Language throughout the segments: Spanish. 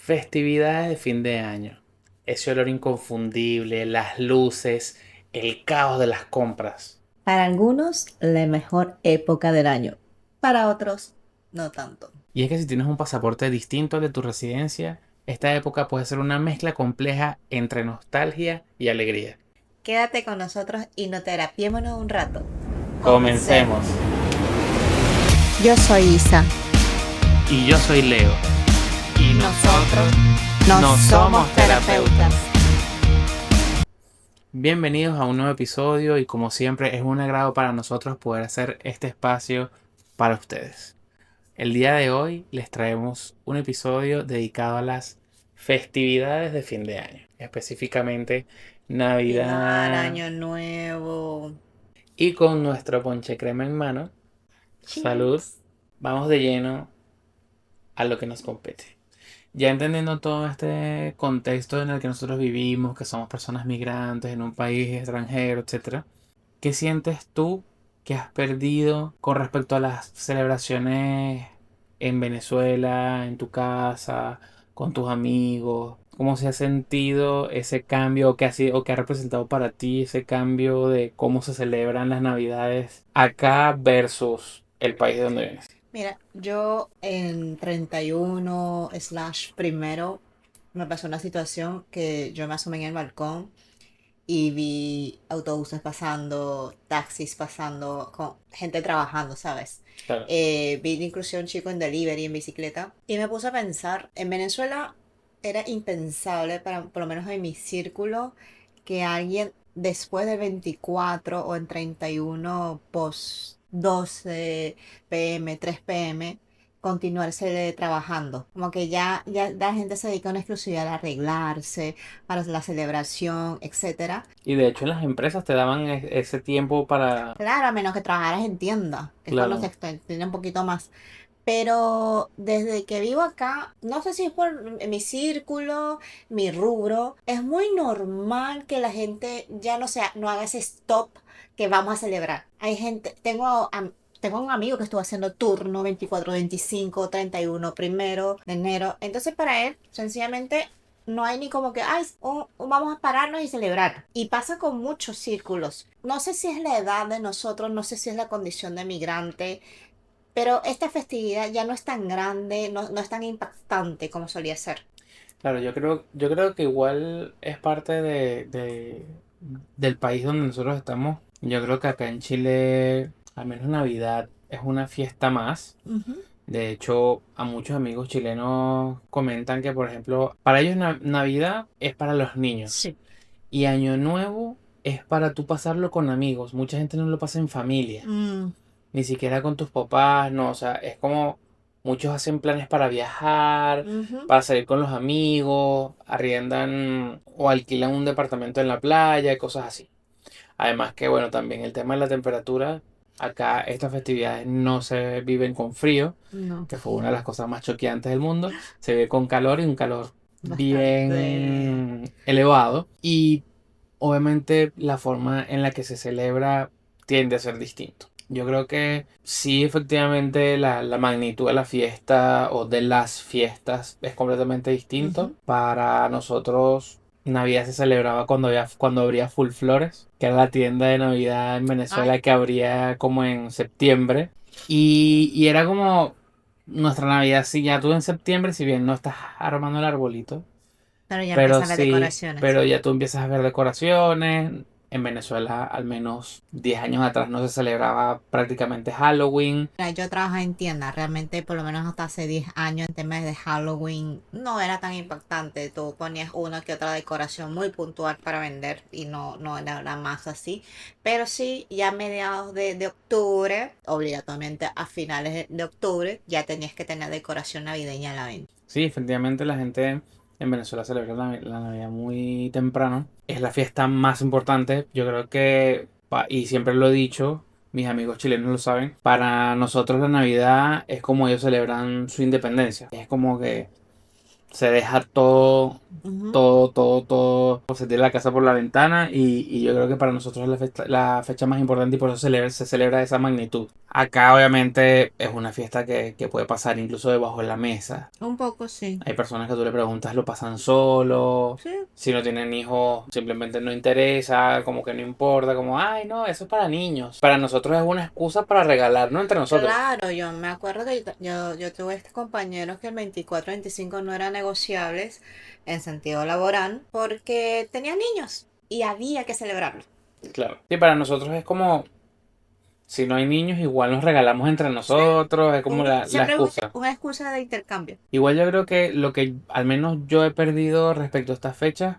Festividades de fin de año. Ese olor inconfundible, las luces, el caos de las compras. Para algunos, la mejor época del año. Para otros, no tanto. Y es que si tienes un pasaporte distinto al de tu residencia, esta época puede ser una mezcla compleja entre nostalgia y alegría. Quédate con nosotros y no terapiémonos un rato. Comencemos. Comencemos. Yo soy Isa. Y yo soy Leo. Y nosotros no no somos somos terapeutas. Bienvenidos a un nuevo episodio y como siempre es un agrado para nosotros poder hacer este espacio para ustedes. El día de hoy les traemos un episodio dedicado a las festividades de fin de año, específicamente Llegar Navidad, año nuevo. y con nuestro ponche crema en mano, salud, Cheers. vamos de lleno a lo que nos compete. Ya entendiendo todo este contexto en el que nosotros vivimos, que somos personas migrantes en un país extranjero, etcétera, ¿qué sientes tú que has perdido con respecto a las celebraciones en Venezuela, en tu casa, con tus amigos? ¿Cómo se ha sentido ese cambio o qué ha sido o qué ha representado para ti ese cambio de cómo se celebran las Navidades acá versus el país de donde vienes? Mira, yo en 31/1 me pasó una situación que yo me asomé en el balcón y vi autobuses pasando, taxis pasando, con gente trabajando, ¿sabes? Claro. Vi incluso un chico en delivery en bicicleta y me puse a pensar, en Venezuela era impensable, para, por lo menos en mi círculo, que alguien después del 24 o en 31 post 12 p.m., 3 p.m., continuarse trabajando. Como que ya la gente se dedica a una exclusividad a arreglarse, para la celebración, etcétera. Y de hecho las empresas te daban ese tiempo para... Claro, a menos que trabajaras en tienda, que es cuando se Claro. extiende un poquito más. Pero desde que vivo acá, no sé si es por mi círculo, mi rubro, es muy normal que la gente ya no sea, no haga ese stop que vamos a celebrar. Hay gente, tengo un amigo que estuvo haciendo turno 24, 25, 31, 1 de enero. Entonces para él, sencillamente, no hay ni como que, ay, vamos a pararnos y celebrar. Y pasa con muchos círculos. No sé si es la edad de nosotros, no sé si es la condición de migrante, pero esta festividad ya no es tan grande, no es tan impactante como solía ser. Claro, yo creo que igual es parte del país donde nosotros estamos. Yo creo que acá en Chile, al menos Navidad, es una fiesta más. Ujú. De hecho, a muchos amigos chilenos comentan que, por ejemplo, para ellos Navidad es para los niños Sí. y Año Nuevo es para tú pasarlo con amigos. Mucha gente no lo pasa en familia, Mm, ni siquiera con tus papás, no, o sea, es como muchos hacen planes para viajar, ujú. para salir con los amigos, arriendan o alquilan un departamento en la playa y cosas así. Además que, bueno, también el tema de la temperatura, acá estas festividades no se viven con frío, No, que fue una de las cosas más choqueantes del mundo, se vive con calor y un calor bastante. bien elevado y obviamente la forma en la que se celebra tiende a ser distinto. Yo creo que sí, efectivamente, la magnitud de la fiesta o de las fiestas es completamente distinto. Ujú. Para nosotros, Navidad se celebraba cuando abría Full Flores, que era la tienda de Navidad en Ay, Venezuela que abría como en septiembre. Y era como nuestra Navidad, si ya tú en septiembre, si bien no estás armando el arbolito, pero ya pero empiezan las sí, decoraciones. pero ya tú empiezas a ver decoraciones. En Venezuela, al menos 10 años atrás, no se celebraba prácticamente Halloween. Mira, yo trabajaba en tienda, realmente por lo menos hasta hace 10 años en temas de Halloween no era tan impactante. Tú ponías una que otra decoración muy puntual para vender y no era más así. Pero sí, ya a mediados de octubre, obligatoriamente a finales de octubre, ya tenías que tener decoración navideña a la venta. Sí, efectivamente la gente en Venezuela celebra la Navidad muy temprano. Es la fiesta más importante. Yo creo que, y siempre lo he dicho, mis amigos chilenos lo saben, para nosotros la Navidad es como ellos celebran su independencia. Es como que Se deja todo, Ujú. todo, se tira la casa por la ventana y yo creo que para nosotros es la fecha más importante y por eso se celebra de esa magnitud. Acá obviamente es una fiesta que puede pasar incluso debajo de la mesa. Un poco sí. Hay personas que tú le preguntas, lo pasan solo, Sí. si no tienen hijos, simplemente no interesa, como que no importa, como, ay, no, eso es para niños. Para nosotros es una excusa para regalarnos entre nosotros. Claro, yo me acuerdo que yo tuve estos compañeros que el 24 25 no eran negociables en sentido laboral porque tenían niños y había que celebrarlo. Claro. Y para nosotros es como, si no hay niños, igual nos regalamos entre Sí, nosotros, es como la siempre es excusa. una excusa de intercambio. Igual yo creo que lo que al menos yo he perdido respecto a estas fechas,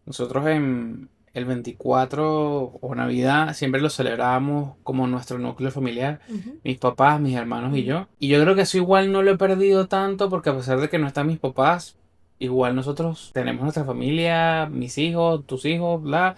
nosotros en el 24 o Navidad siempre lo celebrábamos como nuestro núcleo familiar, Ujú, mis papás, mis hermanos y ujú. yo. Y yo creo que eso igual no lo he perdido tanto porque a pesar de que no están mis papás, igual nosotros tenemos nuestra familia, mis hijos, tus hijos, bla.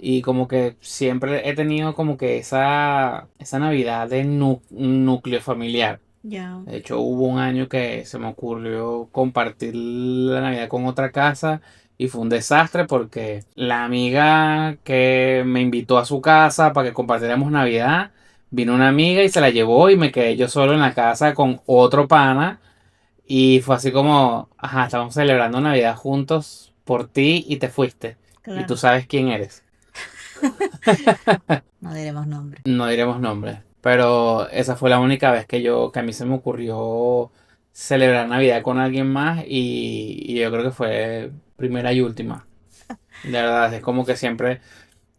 Y como que siempre he tenido como que esa Navidad de núcleo familiar. Ya, De hecho, hubo un año que se me ocurrió compartir la Navidad con otra casa y fue un desastre porque la amiga que me invitó a su casa para que compartiéramos Navidad, vino una amiga y se la llevó y me quedé yo solo en la casa con otro pana y fue así como, ajá, estamos celebrando Navidad juntos por ti y te fuiste y tú claro. sabes quién eres. No diremos nombre. No diremos nombres, pero esa fue la única vez que a mí se me ocurrió celebrar Navidad con alguien más y yo creo que fue primera y última. De verdad, es como que siempre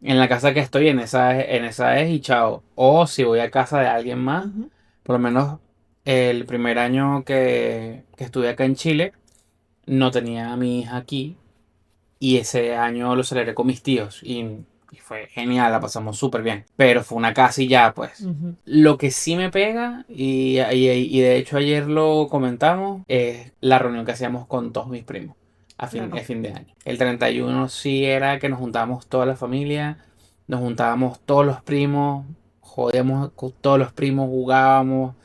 en la casa que estoy, en esa es y chao. O si voy a casa de alguien más, Ujú, por lo menos el primer año que estuve acá en Chile, no tenía a mi hija aquí y ese año lo celebré con mis tíos y fue genial, la pasamos súper bien. Pero fue una casa y ya, pues. ujú. Lo que sí me pega, y de hecho ayer lo comentamos, es la reunión que hacíamos con todos mis primos a Claro, fin de año. El 31 sí era que nos juntábamos toda la familia, nos juntábamos todos los primos, jodíamos con todos los primos, jugábamos,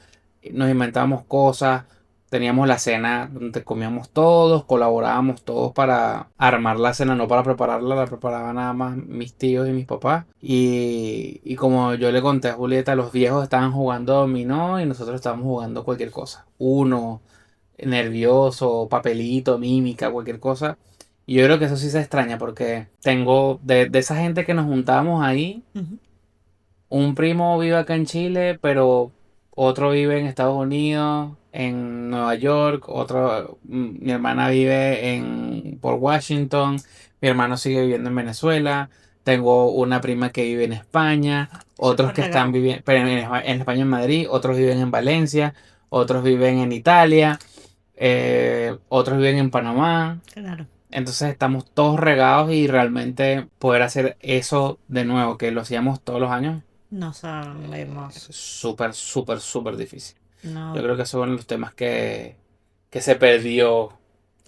nos inventábamos cosas. Teníamos la cena donde comíamos todos, colaborábamos todos para armar la cena, no para prepararla, la preparaban nada más mis tíos y mis papás. Y como yo le conté a Julieta, los viejos estaban jugando dominó y nosotros estábamos jugando cualquier cosa. Uno, nervioso, papelito, mímica, cualquier cosa. Y yo creo que eso sí se extraña porque tengo de esa gente que nos juntábamos ahí. ujú. Un primo vive acá en Chile, pero otro vive en Estados Unidos, en Nueva York, mi hermana vive por Washington, mi hermano sigue viviendo en Venezuela, tengo una prima que vive en España, otros Súper que están regado. viviendo en España, en Madrid, otros viven en Valencia, otros viven en Italia, otros viven en Panamá. Claro. Entonces estamos todos regados y realmente poder hacer eso de nuevo, que lo hacíamos todos los años, No sabemos. es súper, súper, súper difícil. Yo No. creo que esos son los temas que se perdió,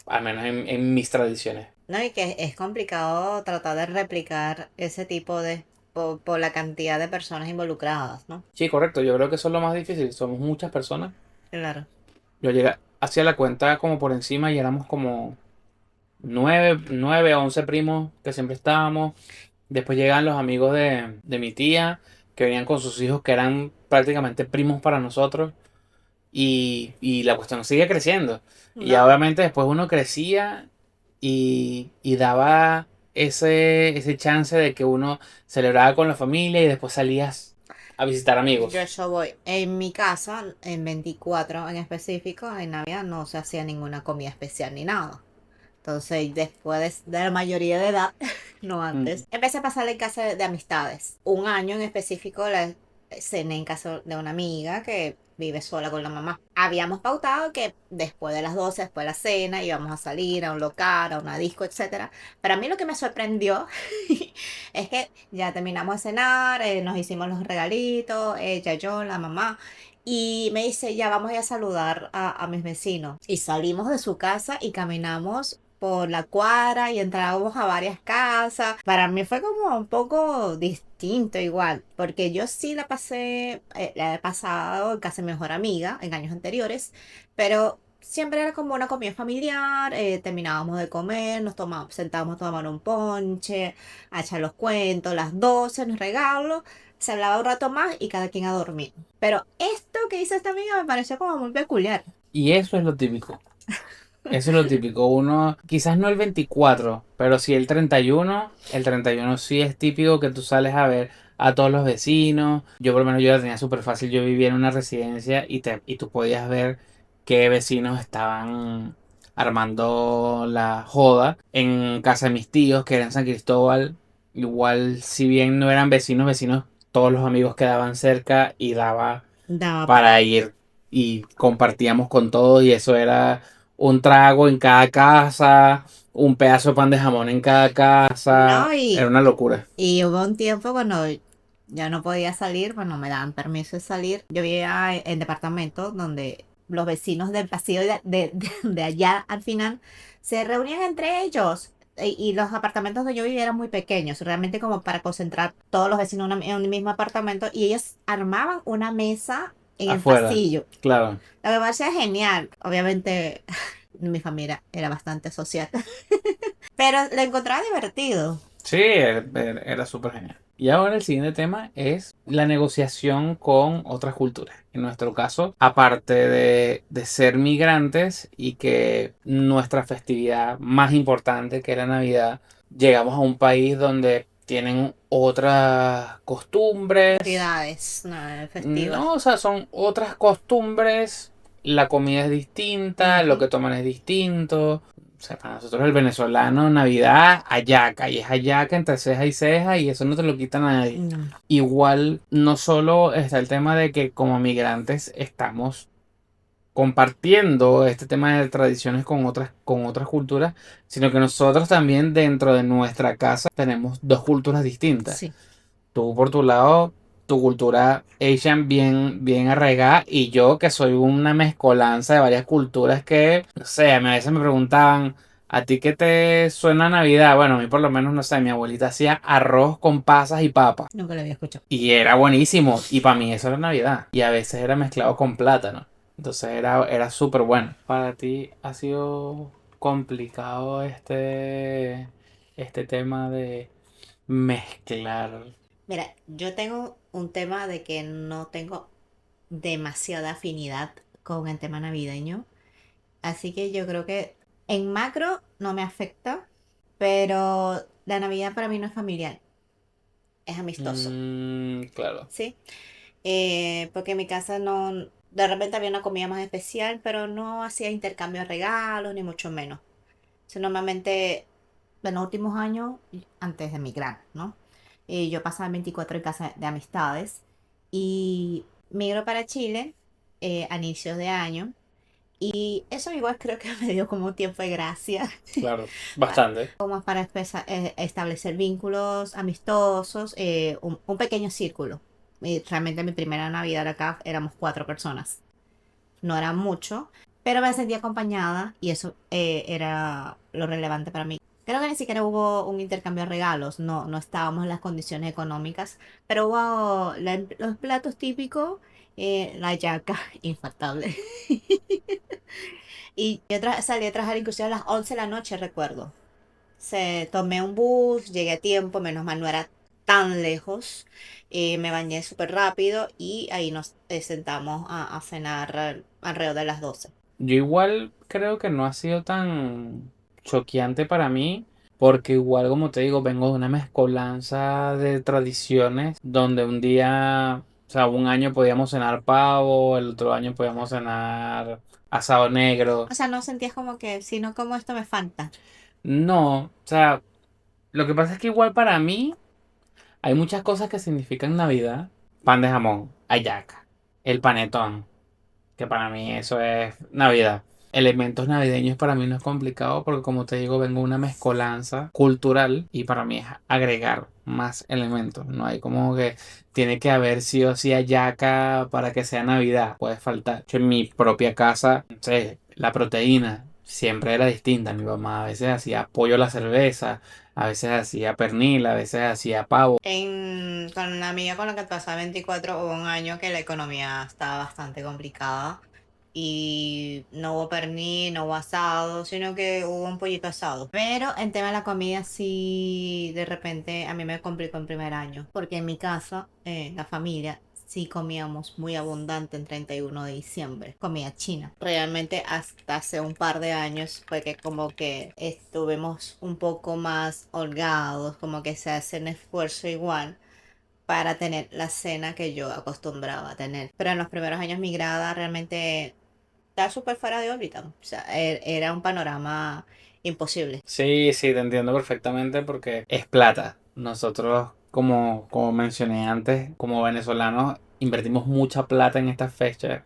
al menos en mis tradiciones. No, y que es complicado tratar de replicar ese tipo de, por la cantidad de personas involucradas, ¿no? Sí, correcto, yo creo que eso es lo más difícil. Somos muchas personas. Claro. Yo llegué hacia la cuenta como por encima y éramos como 11 primos que siempre estábamos. Después llegan los amigos de mi tía que venían con sus hijos que eran prácticamente primos para nosotros. Y la cuestión sigue creciendo. Y ya No, obviamente después uno crecía y daba ese chance de que uno celebraba con la familia y después salías a visitar yo amigos. eso voy. En mi casa, en 24 en específico, en Navidad no se hacía ninguna comida especial ni nada. Entonces, después de la mayoría de edad, no Mm. antes, empecé a pasar en casa de amistades. Un año en específico la cené en casa de una amiga que vive sola con la mamá. Habíamos pautado que después de las 12 después de la cena, íbamos a salir a un local, a una disco, etcétera. Pero a mí lo que me sorprendió es que ya terminamos de cenar, nos hicimos los regalitos, ella, yo, la mamá. Y me dice, ya vamos a ir a saludar a mis vecinos. Y salimos de su casa y caminamos por la cuadra y entrábamos a varias casas. Para mí fue como un poco distinto igual, porque yo sí la pasé, la he pasado en casa de mi mejor amiga en años anteriores, pero siempre era como una comida familiar, terminábamos de comer, sentábamos a tomar un ponche, a echar los cuentos, las 12 nos regalos, se hablaba un rato más y cada quien a dormir. Pero esto que hizo esta amiga me pareció como muy peculiar. Y eso es lo típico. Eso es lo típico. Uno, quizás no el 24, pero sí el 31. El 31 sí es típico que tú sales a ver a todos los vecinos. Yo por lo menos yo la tenía súper fácil. Yo vivía en una residencia y tú podías ver qué vecinos estaban armando la joda en casa de mis tíos, que era en San Cristóbal. Igual, si bien no eran vecinos, vecinos, todos los amigos quedaban cerca y daba Daba para para ir. ir y compartíamos con todos y eso era un trago en cada casa, un pedazo de pan de jamón en cada casa, No, era una locura. y hubo un tiempo cuando ya no podía salir, bueno, me daban permiso de salir. Yo vivía en departamento donde los vecinos del pasillo de allá al final se reunían entre ellos. Y los apartamentos donde yo vivía eran muy pequeños, realmente como para concentrar todos los vecinos en un mismo apartamento. Y ellos armaban una mesa en el Afuera, pasillo. claro. Lo que me parecía genial. Obviamente mi familia era bastante social, pero lo encontraba divertido. Sí, era súper genial. Y ahora el siguiente tema es la negociación con otras culturas. En nuestro caso, aparte de ser migrantes y que nuestra festividad más importante, que es la Navidad, llegamos a un país donde tienen otras costumbres. Prioridades, no, festivas. No, o sea, son otras costumbres, la comida es distinta, lo Ujú. que toman es distinto. O sea, para nosotros el venezolano, Navidad, hallaca, y es hallaca entre ceja y ceja, y eso no te lo quita nadie. No. Igual, no solo está el tema de que como migrantes estamos compartiendo este tema de tradiciones con otras culturas, sino que nosotros también dentro de nuestra casa tenemos dos culturas distintas. Sí. Tú por tu lado, tu cultura Asian bien, bien arraigada y yo que soy una mezcolanza de varias culturas que, no sé, a veces me preguntaban, ¿a ti qué te suena Navidad? Bueno, a mí por lo menos, no sé, mi abuelita hacía arroz con pasas y papas Nunca lo había escuchado. y era buenísimo y para mí eso era Navidad y a veces era mezclado con plátano, entonces era súper bueno. Para ti ha sido complicado este tema de mezclar. Mira, yo tengo un tema de que no tengo demasiada afinidad con el tema navideño. Así que yo creo que en macro no me afecta, pero la Navidad para mí no es familiar, es amistoso. Claro. ¿Sí? Porque en mi casa no, de repente había una comida más especial, pero no hacía intercambio de regalos, ni mucho menos. O sea, normalmente, en los últimos años, antes de emigrar, ¿no? Yo pasaba el 24 en casa de amistades y migro para Chile a inicios de año. Y eso igual creo que me dio como un tiempo de gracia, Claro, bastante. como para establecer vínculos amistosos, un pequeño círculo. Y realmente mi primera Navidad acá éramos 4 personas. No era mucho, pero me sentí acompañada y eso era lo relevante para mí. Creo que ni siquiera hubo un intercambio de regalos, no, no estábamos en las condiciones económicas, pero hubo los platos típicos, la yaca, infaltable. Y yo salí a trabajar inclusive a las 11 de la noche, recuerdo. Tomé un bus, llegué a tiempo, menos mal no era tan lejos. Me bañé súper rápido y ahí nos sentamos a cenar alrededor de las 12. Yo igual creo que no ha sido tan choqueante para mí, porque igual como te digo, vengo de una mezcolanza de tradiciones donde un día, o sea, un año podíamos cenar pavo, el otro año podíamos cenar asado negro. O sea, no sentías como que, si no como esto me falta. No, o sea, lo que pasa es que igual para mí hay muchas cosas que significan Navidad. Pan de jamón, hallaca, el panetón, que para mí eso es Navidad. Elementos navideños para mí no es complicado porque como te digo vengo de una mezcolanza cultural y para mí es agregar más elementos. No hay como que tiene que haber sí o sí hallaca para que sea Navidad. Puede faltar. En mi propia casa, no sé, la proteína siempre era distinta. Mi mamá a veces hacía pollo a la cerveza, a veces hacía pernil, a veces hacía pavo. Con la amiga con la que pasaba 24 hubo un año que la economía estaba bastante complicada y no hubo pernil, no hubo asado, sino que hubo un pollito asado. Pero en tema de la comida sí, de repente a mí me complicó en primer año, porque en mi casa, la familia, sí comíamos muy abundante en 31 de diciembre, comida china. Realmente hasta hace un par de años fue que como que estuvimos un poco más holgados, como que se hace un esfuerzo igual para tener la cena que yo acostumbraba a tener. Pero en los primeros años migrada realmente está súper fuera de órbita. O sea, era un panorama imposible. Sí, sí, te entiendo perfectamente porque es plata. Nosotros, como mencioné antes, como venezolanos, invertimos mucha plata en estas fechas.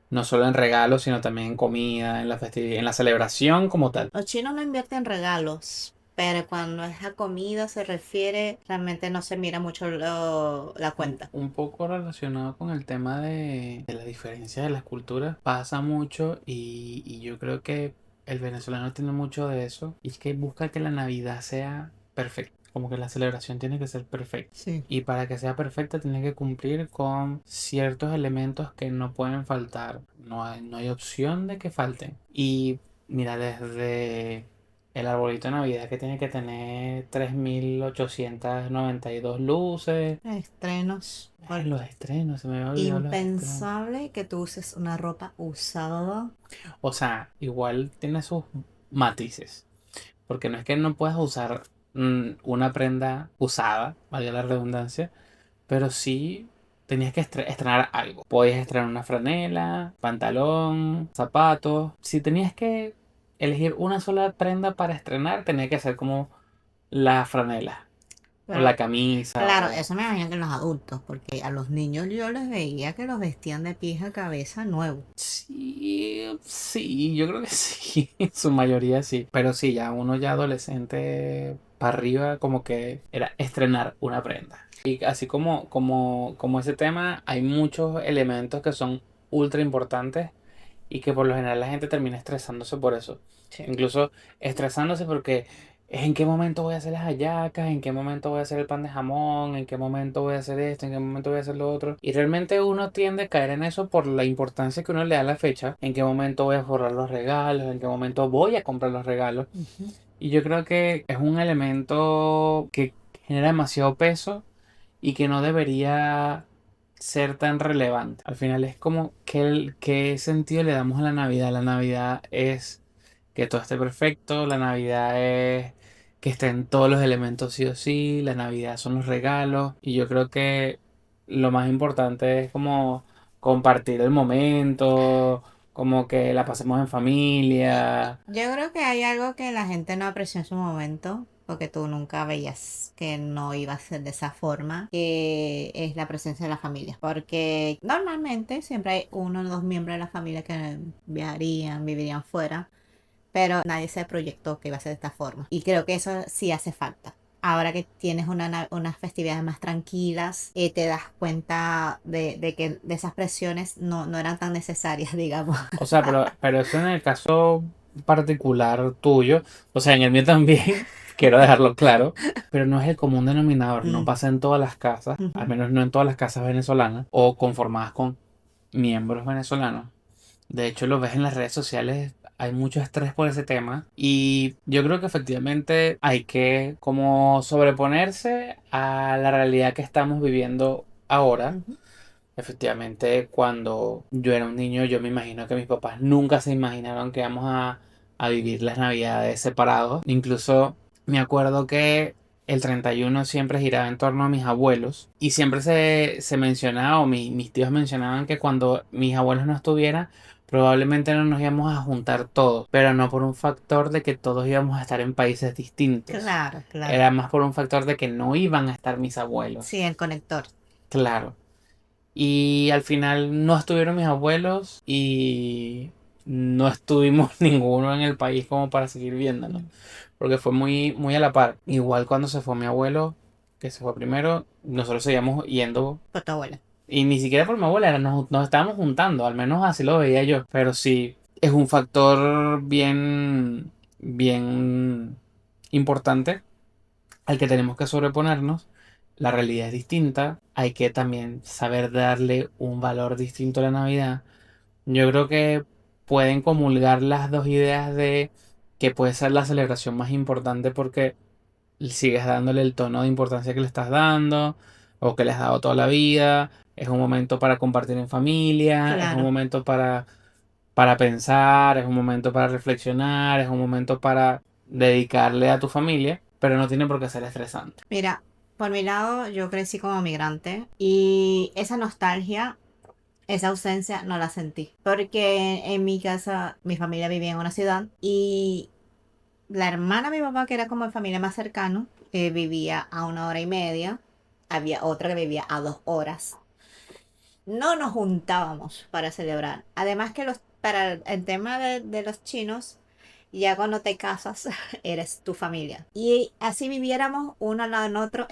No solo en regalos, sino también en comida, en la en la celebración como tal. Los chinos no invierten regalos, pero cuando es a comida se refiere, realmente no se mira mucho la cuenta. Un poco relacionado con el tema de la diferencia de las culturas, pasa mucho y yo creo que el venezolano tiene mucho de eso y es que busca que la Navidad sea perfecta, como que la celebración tiene que ser perfecta. Sí. Y para que sea perfecta tiene que cumplir con ciertos elementos que no pueden faltar. No hay opción de que falten. Y mira, desde el arbolito de Navidad que tiene que tener 3892 luces. Estrenos. Ay, los estrenos, se me había olvidado los estrenos. Impensable que tú uses una ropa usada. O sea, igual tiene sus matices. Porque no es que no puedas usar una prenda usada, valga la redundancia, pero sí tenías que estrenar algo. Podías estrenar una franela, pantalón, zapatos. Si tenías que elegir una sola prenda para estrenar, tenía que ser como la franela, o Pero la camisa, claro, o... eso me imagino que en los adultos, porque a los niños yo les veía que los vestían de pies a cabeza nuevo. Sí, sí, yo creo que sí, en su mayoría sí. Pero sí, ya uno ya adolescente para arriba como que era estrenar una prenda. Y así como ese tema, hay muchos elementos que son ultra importantes y que por lo general la gente termina estresándose por eso. Sí. Incluso estresándose porque es en qué momento voy a hacer las hallacas, en qué momento voy a hacer el pan de jamón, en qué momento voy a hacer esto, en qué momento voy a hacer lo otro. Y realmente uno tiende a caer en eso por la importancia que uno le da a la fecha, en qué momento voy a forrar los regalos, en qué momento voy a comprar los regalos. Ujú. Y yo creo que es un elemento que genera demasiado peso y que no debería ser tan relevante. Al final es como qué sentido le damos a la Navidad. La Navidad es que todo esté perfecto, la Navidad es que estén todos los elementos sí o sí, la Navidad son los regalos y yo creo que lo más importante es como compartir el momento, como que la pasemos en familia. Yo creo que hay algo que la gente no apreció en su momento, porque tú nunca veías que no iba a ser de esa forma, que es la presencia de la familia. Porque normalmente siempre hay uno o dos miembros de la familia que viajarían, vivirían fuera, pero nadie se proyectó que iba a ser de esta forma. Y creo que eso sí hace falta. Ahora que tienes unas festividades más tranquilas, te das cuenta de que de esas presiones no eran tan necesarias, digamos. O sea, pero eso en el caso particular tuyo, o sea, en el mío también, quiero dejarlo claro, pero no es el común denominador, no Mm, pasa en todas las casas, al ujú. menos no en todas las casas venezolanas o conformadas con miembros venezolanos. De hecho, lo ves en las redes sociales, hay mucho estrés por ese tema y yo creo que efectivamente hay que como sobreponerse a la realidad que estamos viviendo ahora. Ujú. Efectivamente, cuando yo era un niño, yo me imagino que mis papás nunca se imaginaron que íbamos a vivir las navidades separados. Incluso me acuerdo que el 31 siempre giraba en torno a mis abuelos y siempre se mencionaba, o mis tíos mencionaban que cuando mis abuelos no estuvieran, probablemente no nos íbamos a juntar todos, pero no por un factor de que todos íbamos a estar en países distintos. Claro, claro. Era más por un factor de que no iban a estar mis Sí, abuelos. el conector. Claro. Y al final no estuvieron mis abuelos y no estuvimos ninguno en el país como para seguir viéndonos. Mm. Porque fue muy a la par. Igual cuando se fue mi abuelo, que se fue primero, nosotros seguíamos yendo. Por tu abuela. Y ni siquiera por mi abuela, nos estábamos juntando, al menos así lo veía yo. Pero sí, es un factor bien importante al que tenemos que sobreponernos. La realidad es distinta, hay que también saber darle un valor distinto a la Navidad. Yo creo que pueden comulgar las dos ideas de que puede ser la celebración más importante porque sigues dándole el tono de importancia que le estás dando o que le has dado toda la vida. Es un momento para compartir en familia, es un Claro. momento para pensar, es un momento para reflexionar, es un momento para dedicarle a tu familia, pero no tiene por qué ser estresante. Mira, por mi lado, yo crecí como migrante y esa nostalgia, esa ausencia no la sentí. Porque en mi casa, mi familia vivía en una ciudad y la hermana de mi papá, que era como el familia más cercano, vivía a 1 hora y media. Había otra que vivía a 2 horas. No nos juntábamos para celebrar. Además que para el tema de los chinos, ya cuando te casas, eres tu familia. Y así viviéramos uno al lado del otro,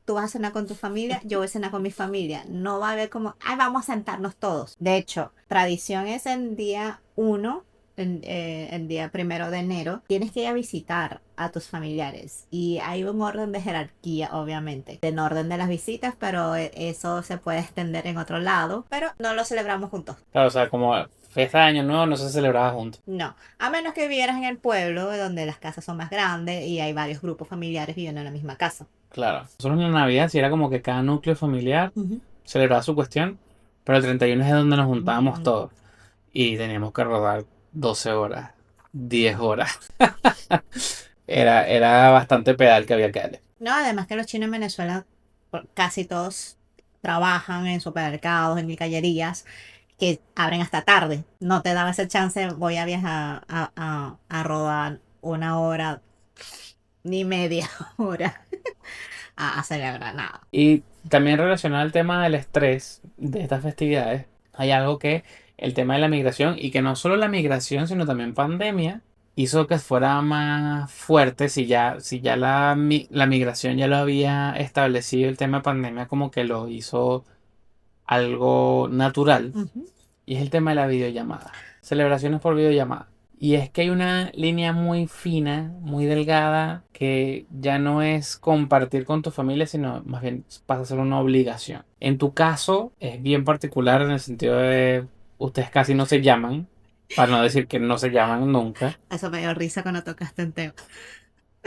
tú vas a cenar con tu familia, yo voy a cenar con mi familia. No va a haber como, ay, vamos a sentarnos todos. De hecho, tradición es el día 1, el día 1 de enero, tienes que ir a visitar a tus familiares. Y hay un orden de jerarquía, obviamente, en orden de las visitas, pero eso se puede extender en otro lado. Pero no lo celebramos juntos. Claro, o sea, como fiesta de Año Nuevo no se celebraba juntos. No, a menos que vivieras en el pueblo, donde las casas son más grandes y hay varios grupos familiares viviendo en la misma casa. Claro. Nosotros en la Navidad sí era como que cada núcleo familiar Ujú. celebraba su cuestión, pero el 31 es donde nos juntábamos Mm. todos y teníamos que rodar 12 horas, 10 horas. Era bastante pedal que había que darle. No, además que los chinos en Venezuela casi todos trabajan en supermercados, en callerías, que abren hasta tarde. No te daba ese chance, voy a viajar a rodar 1 hora ni media hora a celebrar nada. Y también relacionado al tema del estrés de estas festividades, hay algo que el tema de la migración, y que no solo la migración, sino también pandemia, hizo que fuera más fuerte si ya la migración ya lo había establecido, el tema de pandemia como que lo hizo algo natural, Ujú. y es el tema de la videollamada. Celebraciones por videollamada. Y es que hay una línea muy fina, muy delgada, que ya no es compartir con tu familia, sino más bien pasa a ser una obligación. En tu caso es bien particular en el sentido de ustedes casi no se llaman, para no decir que no se llaman nunca. Eso me dio risa cuando tocaste el tema.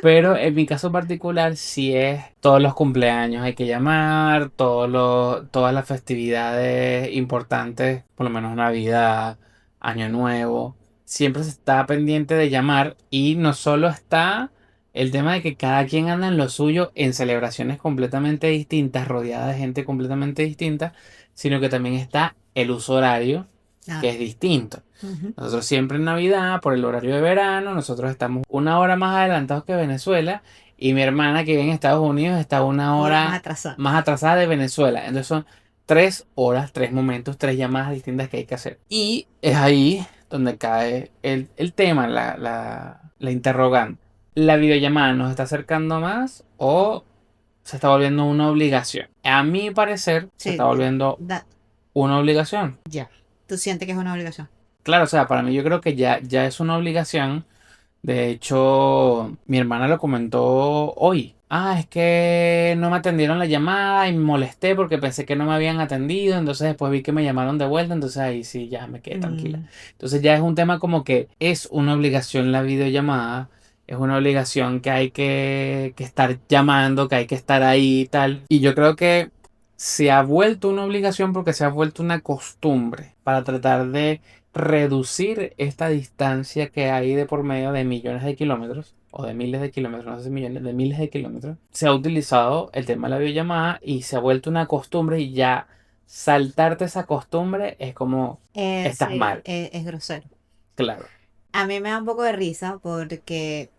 Pero en mi caso particular, sí es todos los cumpleaños hay que llamar, todas las festividades importantes, por lo menos Navidad, Año Nuevo, siempre se está pendiente de llamar, y no solo está el tema de que cada quien anda en lo suyo en celebraciones completamente distintas, rodeada de gente completamente distinta, sino que también está el uso horario, que Claro. es distinto. Ujú. Nosotros siempre en Navidad, por el horario de verano, nosotros estamos 1 hora más adelantados que Venezuela, y mi hermana que vive en Estados Unidos está 1 Hora más hora atrasada. más atrasada de Venezuela. Entonces son 3 horas, 3 momentos, 3 llamadas distintas que hay que hacer. Y es ahí donde cae el tema, la interrogante. ¿La videollamada nos está acercando más o se está volviendo una obligación? A mi parecer, se está Sí, volviendo una obligación. ya. Tú sientes que es una obligación. Claro, o sea, para mí yo creo que ya es una obligación. De hecho, mi hermana lo comentó hoy. Ah, es que no me atendieron la llamada y me molesté porque pensé que no me habían atendido. Entonces después vi que me llamaron de vuelta. Entonces ahí sí, ya me quedé tranquila. Mm. Entonces ya es un tema como que es una obligación la videollamada. Es una obligación que hay que estar llamando, que hay que estar ahí y tal. Y yo creo que se ha vuelto una obligación porque se ha vuelto una costumbre para tratar de reducir esta distancia que hay de por medio de millones de kilómetros o de miles de kilómetros, no sé si millones, de miles de kilómetros. Se ha utilizado el tema de la videollamada y se ha vuelto una costumbre, y ya saltarte esa costumbre es como estás Sí, mal, es grosero. claro. A mí me da un poco de risa porque,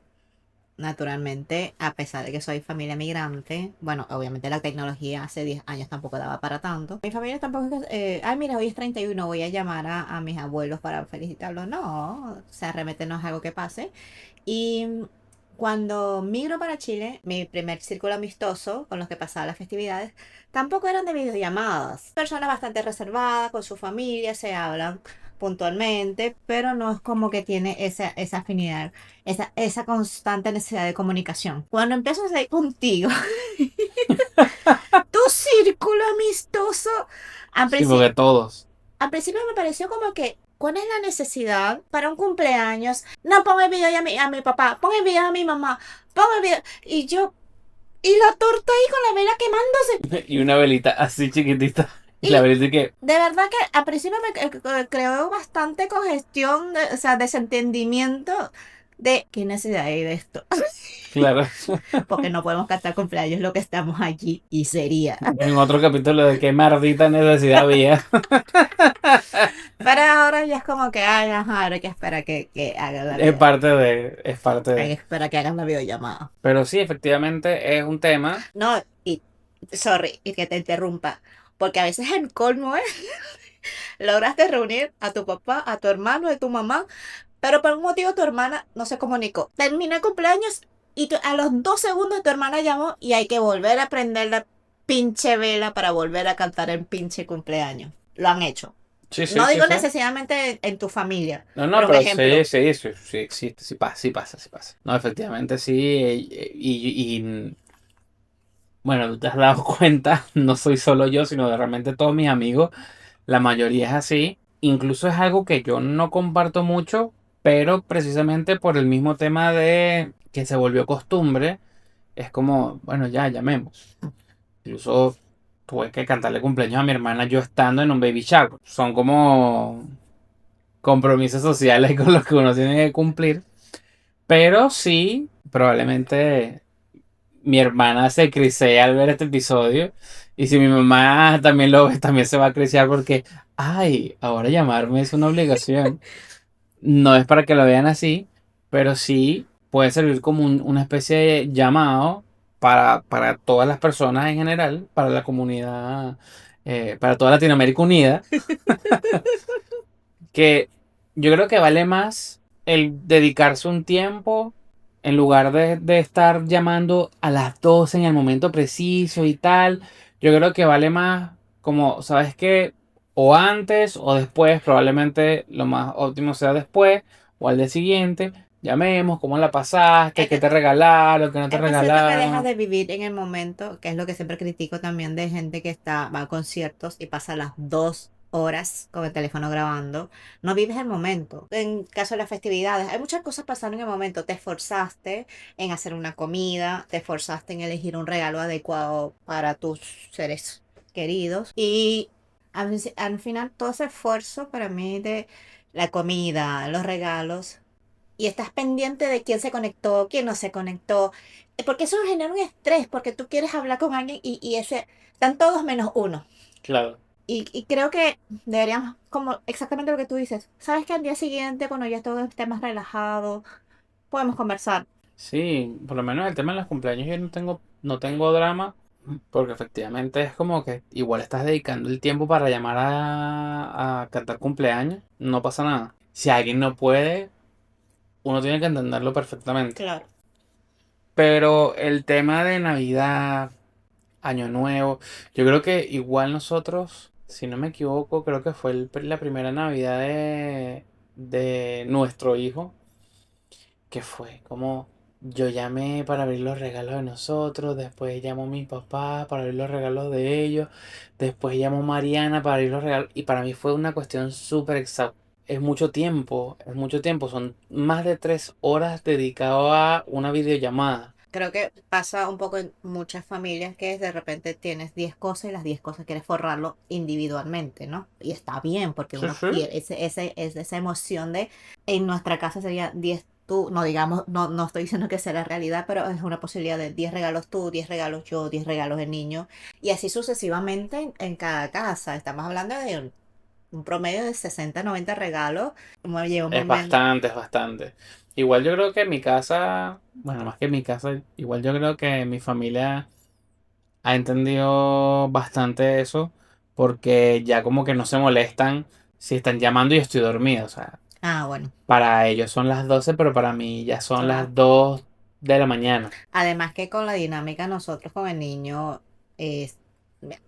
naturalmente, a pesar de que soy familia migrante, bueno, obviamente la tecnología hace 10 años tampoco daba para tanto. Mi familia tampoco es que, ay, mira, hoy es 31, voy a llamar a mis abuelos para felicitarlos. No, o sea, realmente no es algo que pase. Y cuando migro para Chile, mi primer círculo amistoso con los que pasaba las festividades, tampoco eran de videollamadas. Personas bastante reservadas con su familia, se hablan puntualmente, pero no es como que tiene esa afinidad, esa constante necesidad de comunicación. Cuando empiezo a salir contigo, tu círculo amistoso, al Sí, principio, porque todos. al principio me pareció como que ¿cuál es la necesidad para un cumpleaños? No, pon el video a mi papá, pon el video a mi mamá, pon el video. Y yo, y la torta ahí con la vela quemándose. Y una velita así chiquitita. Y la Y velita que, de verdad que al principio me creó bastante congestión, o sea, desentendimiento de qué necesidad hay de esto. claro, Porque no podemos cantar cumpleaños lo que estamos allí y sería. en otro capítulo de qué maldita necesidad había. Pero ahora ya es como que, ay, ajá, ahora hay que esperar que hagan la Es vida. parte de, es parte Hay que de. esperar que hagan la videollamada. Pero sí, efectivamente es un tema. No, y sorry, y que te interrumpa. Porque a veces el colmo es, lograste reunir a tu papá, a tu hermano, a tu mamá, pero por un motivo tu hermana no se comunicó. Terminó el cumpleaños y a los 2 segundos tu hermana llamó y hay que volver a prender la pinche vela para volver a cantar el pinche cumpleaños. Lo han hecho. Sí, sí, No sí, digo sí. necesariamente en tu familia, No, no, pero un pero sí, ejemplo. sí, sí, sí existe, sí pasa, sí pasa, sí pasa. No, efectivamente sí. Bueno, tú te has dado cuenta, no soy solo yo, sino de realmente todos mis amigos, la mayoría es así. Incluso es algo que yo no comparto mucho, pero precisamente por el mismo tema de que se volvió costumbre, es como, bueno, ya llamemos. Incluso tuve que cantarle cumpleaños a mi hermana yo estando en un baby shower. Son como compromisos sociales con los que uno tiene que cumplir. Pero sí, probablemente mi hermana se crisea al ver este episodio. Y si mi mamá también lo ve, también se va a crisear porque, ay, ahora llamarme es una obligación. No es para que lo vean así, pero sí puede servir como una especie de llamado para todas las personas en general, para la comunidad, para toda Latinoamérica unida, que yo creo que vale más el dedicarse un tiempo en lugar de estar llamando a las 12 en el momento preciso y tal. Yo creo que vale más como, ¿sabes qué? O antes o después, probablemente lo más óptimo sea después o al día siguiente. Llamemos, cómo la pasaste, Es qué que, te regalaron, qué no te es que siento que dejas regalaron. de vivir en el momento, que es lo que siempre critico también de gente que va a conciertos y pasa las 2 horas con el teléfono grabando. No vives el momento. En caso de las festividades, hay muchas cosas pasando en el momento. Te esforzaste en hacer una comida, te esforzaste en elegir un regalo adecuado para tus seres queridos y al final todo ese esfuerzo para mí de la comida, los regalos y estás pendiente de quién se conectó, quién no se conectó, porque eso genera un estrés, porque tú quieres hablar con alguien y ese, están todos menos uno. Claro. Y creo que deberíamos, como exactamente lo que tú dices, sabes que al día siguiente, cuando ya todo esté más relajado, podemos conversar. Sí, por lo menos el tema de los cumpleaños yo no tengo drama, porque efectivamente es como que igual estás dedicando el tiempo para llamar a cantar cumpleaños, no pasa nada. Si alguien no puede, uno tiene que entenderlo perfectamente. Claro. Pero el tema de Navidad, Año Nuevo, yo creo que igual nosotros, si no me equivoco, creo que fue la primera Navidad de nuestro hijo. Que fue como yo llamé para abrir los regalos de nosotros, después llamó a mi papá para abrir los regalos de ellos, después llamó Mariana para abrir los regalos y para mí fue una cuestión súper exhausta. Es mucho tiempo, son más de 3 horas dedicado a una videollamada. Creo que pasa un poco en muchas familias que de repente tienes 10 cosas y las 10 cosas quieres forrarlo individualmente, ¿no? Y está bien porque Sí, uno sí. quiere esa emoción de, en nuestra casa sería 10 tú, no digamos, no estoy diciendo que sea la realidad, pero es una posibilidad de 10 regalos tú, 10 regalos yo, 10 regalos el niño y así sucesivamente en cada casa. Estamos hablando de un promedio de 60 90 regalos. Como llega un Es momento, bastante, es bastante. Igual yo creo que en mi casa, bueno, más que en mi casa, igual yo creo que mi familia ha entendido bastante eso porque ya como que no se molestan si están llamando y yo estoy dormido. O sea, bueno, para ellos son las 12 pero para mí ya son son las. las 2 de la mañana. Además que con la dinámica nosotros con el niño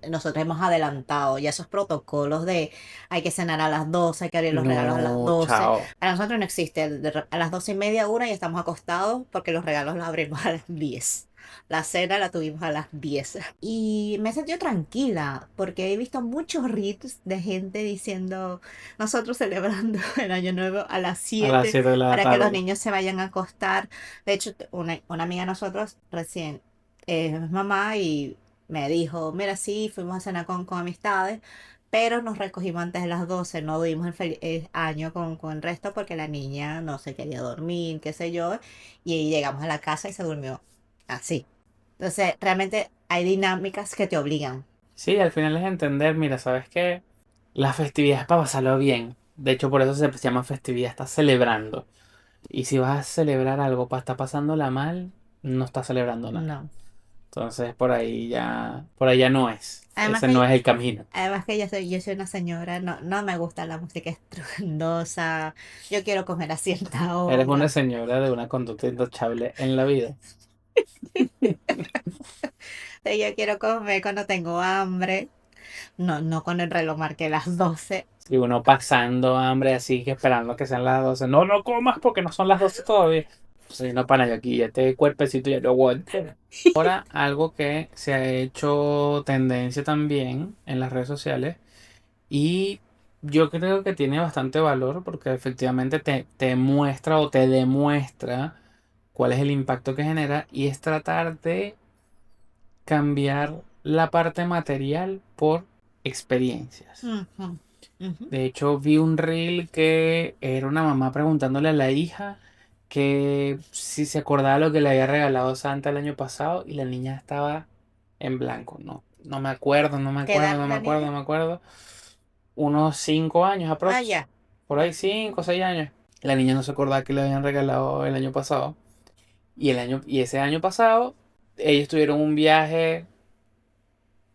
nosotros hemos adelantado ya esos protocolos de hay que cenar a las 12, hay que abrir los regalos a las No, 12. chao. Para nosotros no existe. A las 12:30, una, y estamos acostados porque los regalos los abrimos a las 10. La cena la tuvimos a las 10. Y me he sentido tranquila porque he visto muchos reels de gente diciendo nosotros celebrando el año nuevo a las A las 7 7 de la para que los tarde. niños se vayan a acostar. De hecho, una amiga de nosotros recién es mamá y me dijo, mira, sí, fuimos a cenar con amistades, pero nos recogimos antes de las 12, no dimos el año con el resto porque la niña no se quería dormir, qué sé yo, y llegamos a la casa y se durmió así. Entonces, realmente hay dinámicas que te obligan. Sí, al final es entender, mira, ¿sabes qué? La festividad es para pasarlo bien. De hecho, por eso se llama festividad, estás celebrando. Y si vas a celebrar algo para estar pasándola mal, no estás celebrando nada. No. Entonces, por ahí ya no es. Además Ese no que, es el camino. además que yo soy una señora, no, no me gusta la música estruendosa, yo quiero comer a cierta Eres una hora. señora de una conducta intachable en la vida. Yo quiero comer cuando tengo hambre. No, no con el reloj marque las 12. Y uno pasando hambre así que esperando que sean las 12. No, no comas porque no son las 12 todavía. Sí, no, pana, yo aquí, este cuerpecito ya no aguanta. Ahora, algo que se ha hecho tendencia también en las redes sociales y yo creo que tiene bastante valor porque efectivamente te muestra o te demuestra cuál es el impacto que genera y es tratar de cambiar la parte material por experiencias. Ujú, ujú. De hecho, vi un reel que era una mamá preguntándole a la hija que si se acordaba lo que le había regalado Santa el año pasado y la niña estaba en blanco. No, no me acuerdo, no me ¿Qué acuerdo, edad no me la acuerdo, niña? no me acuerdo. Unos 5 años Ah, aprox. ya. Por ahí 5 o 6 años. La niña no se acordaba que le habían regalado el año pasado. Y ese año pasado ellos tuvieron un viaje,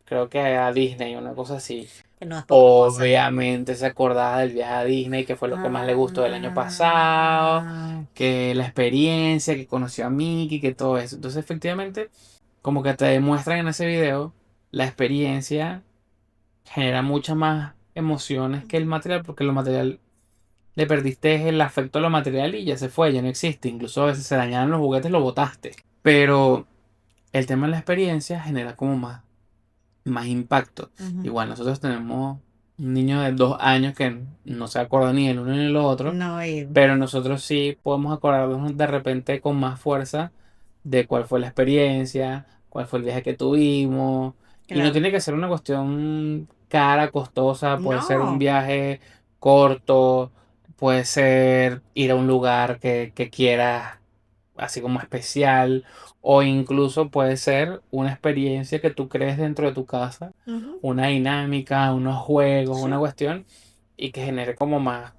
creo que a Disney, una cosa así. Que no es poca cosa. Obviamente se acordaba del viaje a Disney, que fue lo que más le gustó del año pasado, Ah, que la experiencia, que conoció a Mickey, que todo eso. Entonces, efectivamente, como que te demuestran en ese video, la experiencia genera muchas más emociones que el material, porque lo material le perdiste el afecto a lo material y ya se fue, ya no existe. Incluso a veces se dañaron los juguetes, lo botaste. Pero el tema de la experiencia genera como más impacto. ujú. Igual nosotros tenemos un niño de 2 años que no se acuerda ni del uno ni del otro, No, pero nosotros sí podemos acordarnos de repente con más fuerza de cuál fue la experiencia, cuál fue el viaje que tuvimos. Y no claro. tiene que ser una cuestión cara, costosa, puede ser un No. viaje corto, puede ser ir a un lugar que quieras así como especial, o incluso puede ser una experiencia que tú crees dentro de tu casa, Ujú. una dinámica, unos juegos, Sí. una cuestión, y que genere como más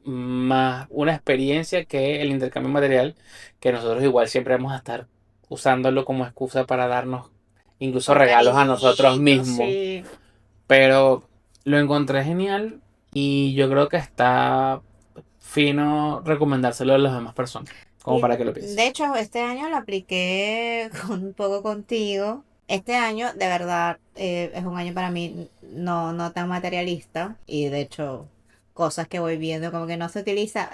una experiencia que el intercambio material, que nosotros igual siempre vamos a estar usándolo como excusa para darnos incluso Un regalos a nosotros cariñito, mismos. sí. Pero lo encontré genial y yo creo que está fino recomendárselo a las demás personas, como Y para que lo de pienses. hecho, este año lo apliqué un poco contigo. Este año, de verdad, es un año para mí no tan materialista. Y de hecho, cosas que voy viendo como que no se utiliza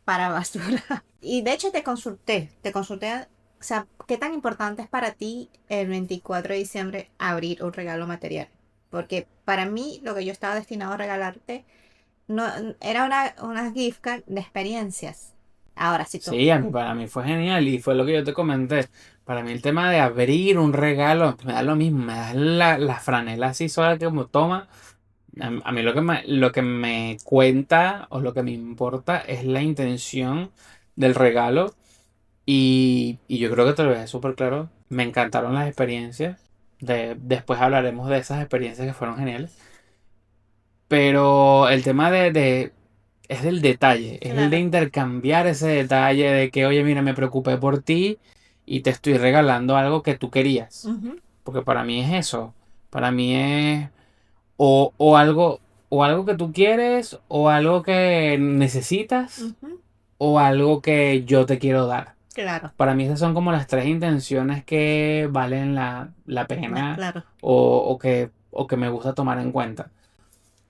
para basura. Y de hecho te consulté, o sea, ¿qué tan importante es para ti el 24 de diciembre abrir un regalo material? Porque para mí lo que yo estaba destinado a regalarte no, era una gift card de experiencias. Ahora, si tú. Sí, para mí fue genial y fue lo que yo te comenté. Para mí el tema de abrir un regalo me da lo mismo, me da la franela así sola que como toma. A mí lo que me cuenta o lo que me importa es la intención del regalo y yo creo que te lo dejé súper claro. Me encantaron las experiencias. Después hablaremos de esas experiencias que fueron geniales. Pero el tema es del detalle, es el de Claro. intercambiar ese detalle de que, oye, mira, me preocupé por ti y te estoy regalando algo que tú querías. Ujú, Porque para mí es eso. Para mí es o algo que tú quieres, o algo que necesitas, ujú. o algo que yo te quiero dar. Claro, Para mí esas son como las tres intenciones que valen la pena claro, o que me gusta tomar en cuenta.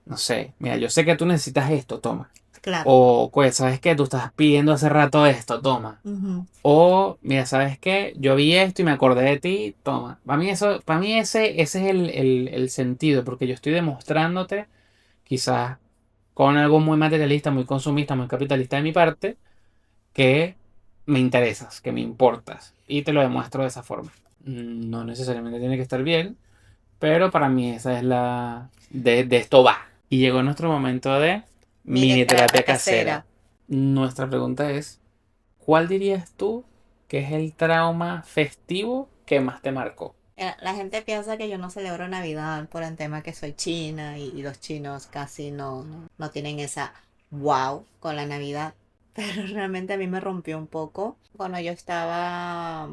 No sé, mira, yo sé que tú necesitas esto, toma. claro. O, pues, ¿sabes qué? Tú estás pidiendo hace rato esto, toma. Ujú. O, mira, ¿sabes qué? Yo vi esto y me acordé de ti, toma. Para mí ese es el sentido, porque yo estoy demostrándote, quizás con algo muy materialista, muy consumista, muy capitalista de mi parte, que me interesas, que me importas. Y te lo demuestro de esa forma. No necesariamente tiene que estar bien, pero para mí esa es de esto va. Y llegó nuestro momento de Mini mini terapia terapia casera. casera. Nuestra pregunta es, ¿cuál dirías tú que es el trauma festivo que más te marcó? La gente piensa que yo no celebro Navidad por el tema que soy china y los chinos casi no tienen esa wow con la Navidad. Pero realmente a mí me rompió un poco cuando yo estaba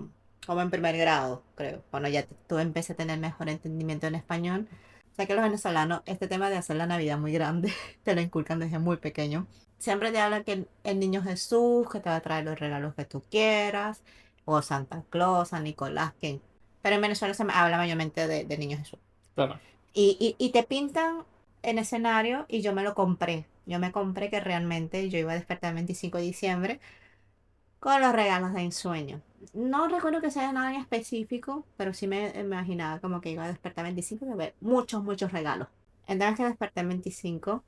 como en primer grado, creo. Cuando ya tú empecé a tener mejor entendimiento en español. O sea que los venezolanos, este tema de hacer la Navidad muy grande, te lo inculcan desde muy pequeño. Siempre te hablan que el niño Jesús, que te va a traer los regalos que tú quieras, o Santa Claus, San Nicolás, que pero en Venezuela se me habla mayormente de Niño Jesús. Claro. Y te pintan en escenario y yo me lo compré. Yo me compré que realmente yo iba a despertar el 25 de diciembre con los regalos de ensueño. No recuerdo que sea nada en específico, pero sí me imaginaba como que iba a despertar el 25 y iba a ver muchos, muchos regalos. Entonces que desperté el 25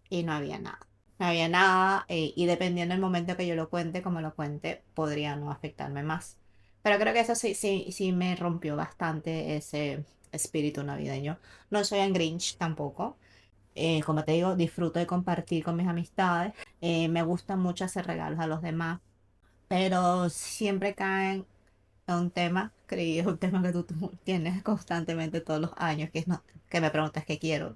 y no había nada. No había nada y dependiendo del momento que yo lo cuente, como lo cuente, podría no afectarme más. Pero creo que eso sí me rompió bastante ese espíritu navideño. No soy un Grinch tampoco. Como te digo, disfruto de compartir con mis amistades. Me gusta mucho hacer regalos a los demás, pero siempre caen en un tema, creí, es un tema que tú tienes constantemente todos los años, que es que me preguntas qué quiero,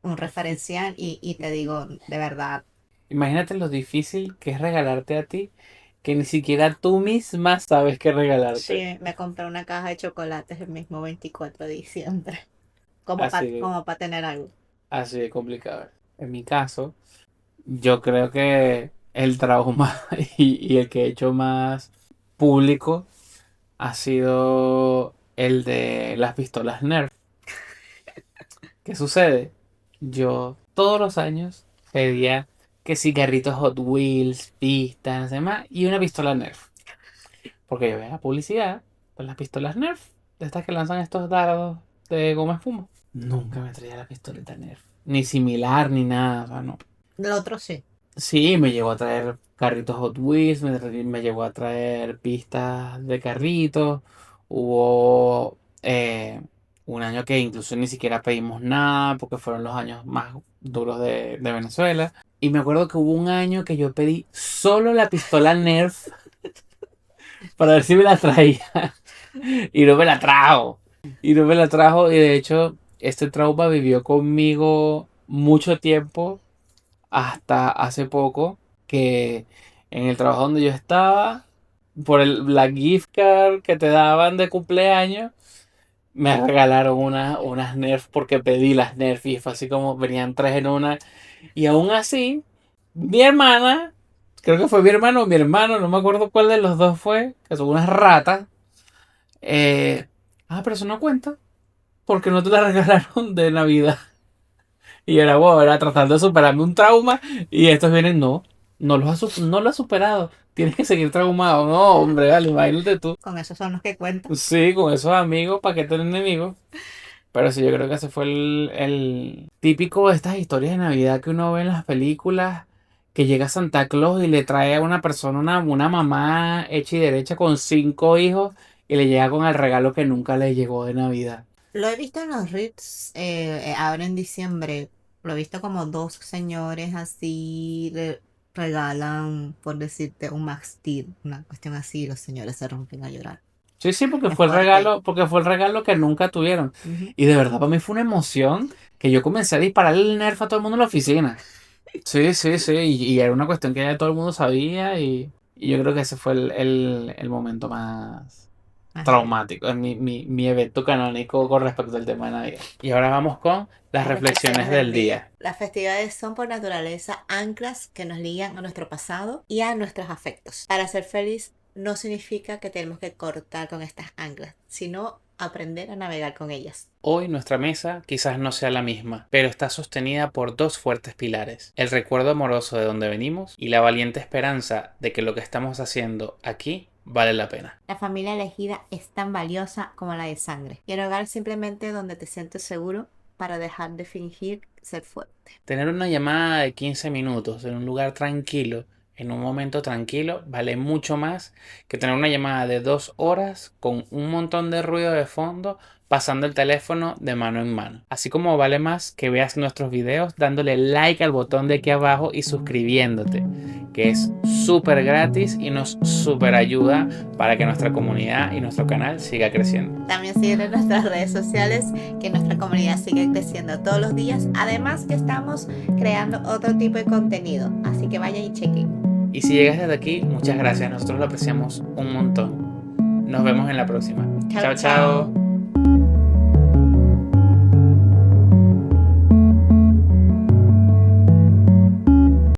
un referencial y te digo, de verdad. Imagínate lo difícil que es regalarte a ti, que ni siquiera tú misma sabes qué regalarte. Sí, me compré una caja de chocolates el mismo 24 de diciembre, como Así para de, como pa tener algo. así de complicado. En mi caso, yo creo que el trauma y el que he hecho más público ha sido el de las pistolas Nerf. ¿Qué sucede? Yo todos los años pedía que cigarritos Hot Wheels, pistas, demás, y una pistola Nerf. Porque yo veía publicidad con las pistolas Nerf, de estas que lanzan estos dardos de goma espuma. Nunca me traía la pistoleta Nerf. Ni similar, ni nada, o sea, no. Lo otro sí. Sí, me llegó a traer carritos Hot Wheels, me llegó a traer pistas de carritos. Hubo un año que incluso ni siquiera pedimos nada porque fueron los años más duros de Venezuela. Y me acuerdo que hubo un año que yo pedí solo la pistola Nerf para ver si me la traía. Y no me la trajo. Y no me la trajo. Y de hecho, este trauma vivió conmigo mucho tiempo hasta hace poco que en el trabajo donde yo estaba, por la gift card que te daban de cumpleaños, me regalaron unas Nerf porque pedí las Nerf y fue así como venían tres en una. Y aún así, mi hermana, creo que fue mi hermano o mi hermano, no me acuerdo cuál de los dos fue, que son unas ratas. eh, pero eso no cuenta porque no te la regalaron de Navidad. Y era, wow, era tratando de superarme un trauma. Y estos vienen, no lo has superado. Tienes que seguir traumado. No, hombre, vale, imagínate tú. Con esos son los que cuentan. Sí, con esos amigos, ¿para qué tener enemigos? Pero sí, yo creo que ese fue el típico de estas historias de Navidad que uno ve en las películas. Que llega Santa Claus y le trae a una persona una mamá hecha y derecha con cinco hijos y le llega con el regalo que nunca le llegó de Navidad. Lo he visto en los Ritz ahora en diciembre. Lo he visto como dos señores así regalan, por decirte, un Max Steel, una cuestión así, y los señores se rompen a llorar. Sí, sí, Es fuerte. porque fue el regalo que nunca tuvieron. Ujú. Y de verdad para mí fue una emoción que yo comencé a disparar el Nerf a todo el mundo en la oficina. Sí, sí, sí, y era una cuestión que ya todo el mundo sabía y yo creo que ese fue el momento más Más heavy. traumático, es mi evento canónico con respecto al tema de Navidad. Y ahora vamos con las Las reflexiones reflexiones del del día. día. Las festividades son por naturaleza anclas que nos ligan a nuestro pasado y a nuestros afectos. Para ser feliz no significa que tenemos que cortar con estas anclas, sino aprender a navegar con ellas. Hoy nuestra mesa quizás no sea la misma, pero está sostenida por dos fuertes pilares: el recuerdo amoroso de donde venimos y la valiente esperanza de que lo que estamos haciendo aquí vale la pena. La familia elegida es tan valiosa como la de sangre. Y el hogar es simplemente donde te sientes seguro para dejar de fingir ser fuerte. Tener una llamada de 15 minutos en un lugar tranquilo, en un momento tranquilo, vale mucho más que tener una llamada de 2 horas con un montón de ruido de fondo pasando el teléfono de mano en mano. Así como vale más que veas nuestros videos dándole like al botón de aquí abajo y suscribiéndote, que es súper gratis y nos súper ayuda para que nuestra comunidad y nuestro canal siga creciendo. También siguen en nuestras redes sociales, que nuestra comunidad sigue creciendo todos los días. Además que estamos creando otro tipo de contenido, así que vayan y chequen. Y si llegas desde aquí, muchas gracias, nosotros lo apreciamos un montón. Nos vemos en la próxima. Chao, Chao, chao. chao.